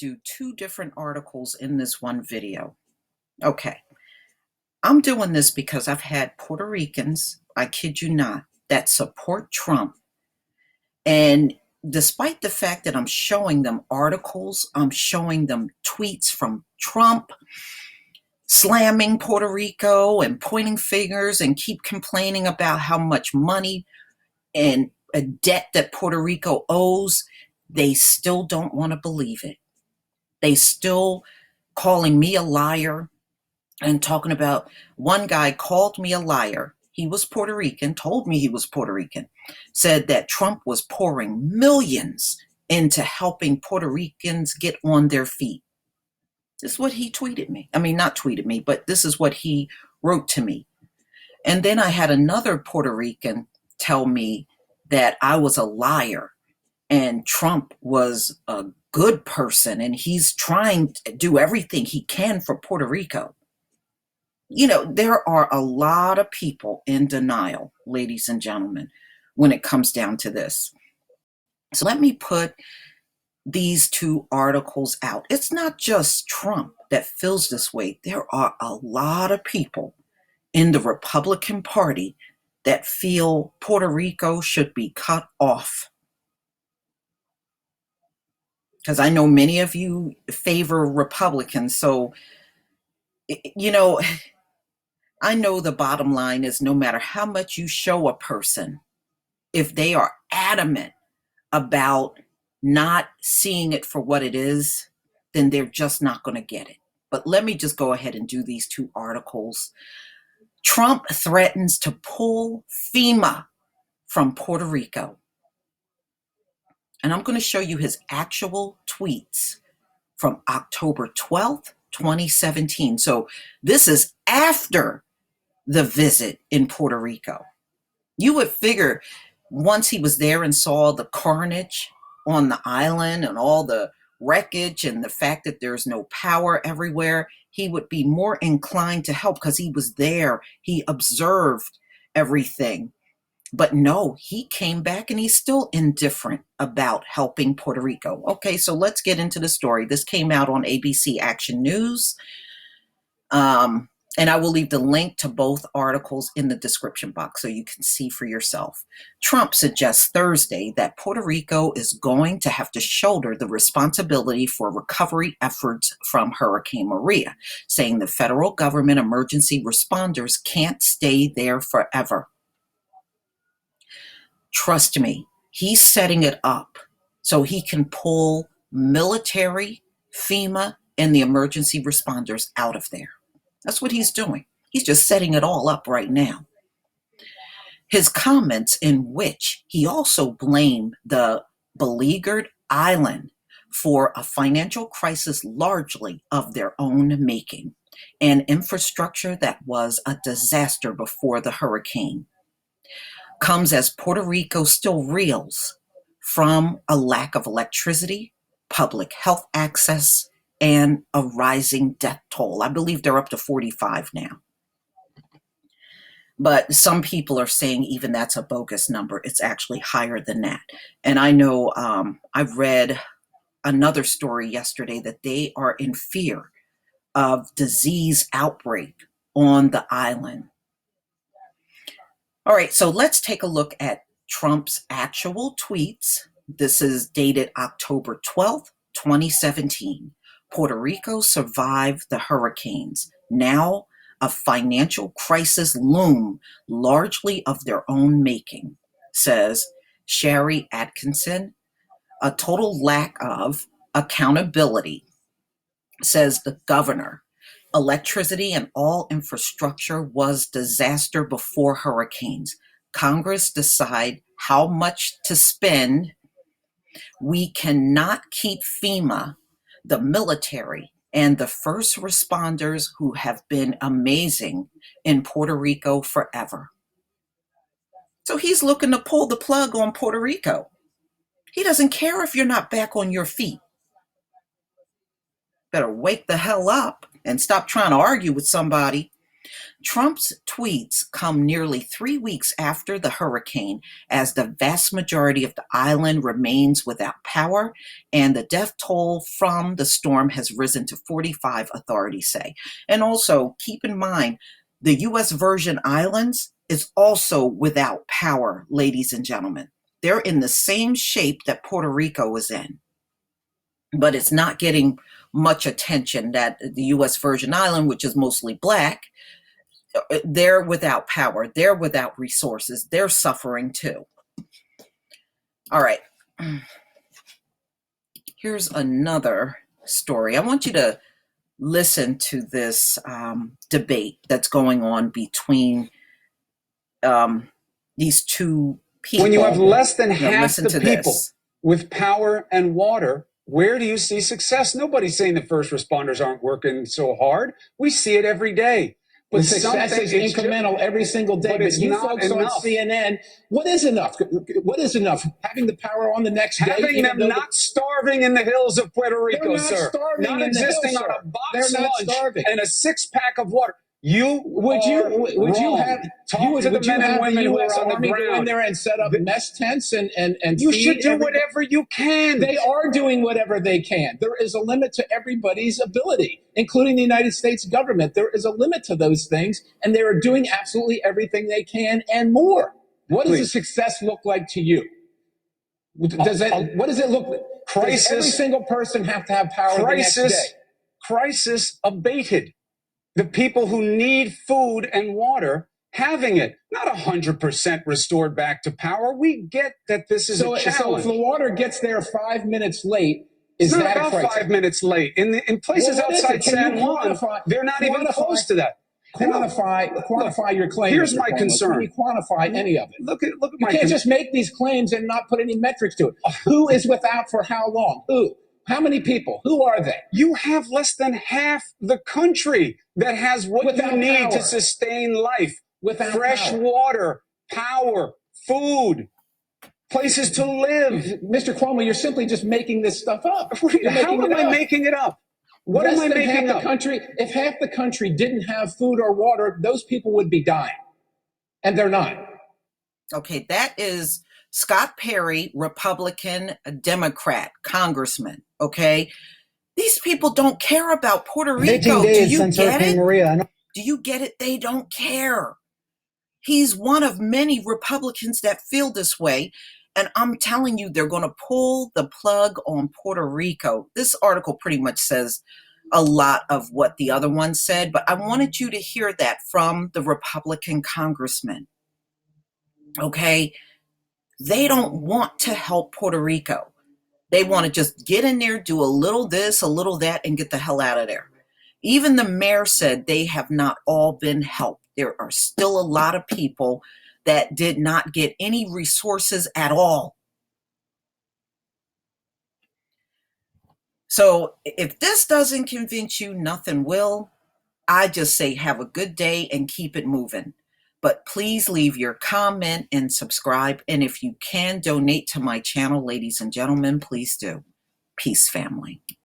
do two different articles in this one video. Okay, I'm doing this because I've had Puerto Ricans, I kid you not, that support Trump. And despite the fact that I'm showing them articles, I'm showing them tweets from Trump slamming Puerto Rico and pointing fingers and keep complaining about how much money and a debt that Puerto Rico owes, they still don't want to believe it. They still calling me a liar and talking about one guy called me a liar. He was Puerto Rican, told me he was Puerto Rican, said that Trump was pouring millions into helping Puerto Ricans get on their feet. This is what he tweeted me. I mean, not tweeted me, but this is what he wrote to me. And then I had another Puerto Rican tell me that I was a liar and Trump was a good person and he's trying to do everything he can for Puerto Rico. You know, there are a lot of people in denial, ladies and gentlemen, when it comes down to this. So let me put these two articles out. It's not just Trump that feels this way. There are a lot of people in the Republican Party that feel Puerto Rico should be cut off. Because I know many of you favor Republicans. So, you know, I know the bottom line is no matter how much you show a person, if they are adamant about not seeing it for what it is, then they're just not going to get it. But let me just go ahead and do these two articles. Trump threatens to pull FEMA from Puerto Rico. And I'm going to show you his actual tweets from October 12th, 2017. So this is after the visit in Puerto Rico. You would figure once he was there and saw the carnage on the island and all the wreckage and the fact that there's no power everywhere, he would be more inclined to help because he was there. He observed everything. But no, he came back and he's still indifferent about helping Puerto Rico. Okay, so let's get into the story. This came out on ABC Action News. And I will leave the link to both articles in the description box so you can see for yourself. Trump suggests Thursday that Puerto Rico is going to have to shoulder the responsibility for recovery efforts from Hurricane Maria, saying the federal government emergency responders can't stay there forever. Trust me, he's setting it up so he can pull military, FEMA, and the emergency responders out of there. That's what he's doing. He's just setting it all up right now. His comments, in which he also blamed the beleaguered island for a financial crisis largely of their own making and infrastructure that was a disaster before the hurricane, comes as Puerto Rico still reels from a lack of electricity, public health access, and a rising death toll. I believe they're up to 45 now. But some people are saying even that's a bogus number. It's actually higher than that. And I know I read another story yesterday that they are in fear of disease outbreak on the island. All right, so let's take a look at Trump's actual tweets. This is dated October 12th, 2017. Puerto Rico survived the hurricanes. Now a financial crisis loom, largely of their own making, says Sherry Atkinson. A total lack of accountability, says the governor. Electricity and all infrastructure was disaster before hurricanes. Congress decide how much to spend. We cannot keep FEMA, the military, and the first responders who have been amazing in Puerto Rico forever. So he's looking to pull the plug on Puerto Rico. He doesn't care if you're not back on your feet. Better wake the hell up and stop trying to argue with somebody Trump's tweets come nearly 3 weeks after the hurricane, as the vast majority of the island remains without power, and the death toll from the storm has risen to 45, authorities say. And also, keep in mind, the U.S. Virgin Islands is also without power, ladies and gentlemen. They're in the same shape that Puerto Rico is in, but it's not getting much attention. That the U.S. Virgin Island, which is mostly black, they're without power, they're without resources, they're suffering too. All right, here's another story. I want you to listen to this debate that's going on between these two people. When you have less than half the people with power and water, where do you see success? Nobody's saying the first responders aren't working so hard. We see it every day. But success is incremental every single day. But you folks on CNN, what is enough? What is enough? Having the power on the next day? Having them not starving in the hills of Puerto Rico, sir. Not existing on a box lunch and a six-pack of water. Would you have talk to the men and women who are on the ground? Go in there and set up mess tents and you should do whatever you can. They are doing whatever they can. There is a limit to everybody's ability, including the United States government. There is a limit to those things, and they are doing absolutely everything they can and more. What does a success look like to you? What does it look like? Does every single person have to have power the next day? Crisis abated. The people who need food and water having it, not 100% restored back to power. We get that this is a challenge. So if the water gets there 5 minutes late, is it's that not about 5 minutes late? In places outside San Juan, they're not even close to that. Quantify your claim. Here's my concern. Can you quantify any of it? Look at my You can't just make these claims and not put any metrics to it. Who is without for how long? Who? How many people? Who are they? You have less than half the country that has what you need to sustain life. Without fresh water, power, food, places to live. Mr. Cuomo, you're simply just making this stuff up. How am I making it up? What am I making up? If half the country didn't have food or water, those people would be dying. And they're not. Okay, that is Scott Perry, Republican, Democrat, congressman, okay? These people don't care about Puerto Rico. Do you get it? Do you get it? They don't care. He's one of many Republicans that feel this way. And I'm telling you, they're going to pull the plug on Puerto Rico. This article pretty much says a lot of what the other one said, but I wanted you to hear that from the Republican congressman. Okay? They don't want to help Puerto Rico. They want to just get in there, do a little this, a little that, and get the hell out of there. Even the mayor said they have not all been helped. There are still a lot of people that did not get any resources at all. So if this doesn't convince you, nothing will. I just say have a good day and keep it moving. But please leave your comment and subscribe. And if you can donate to my channel, ladies and gentlemen, please do. Peace, family.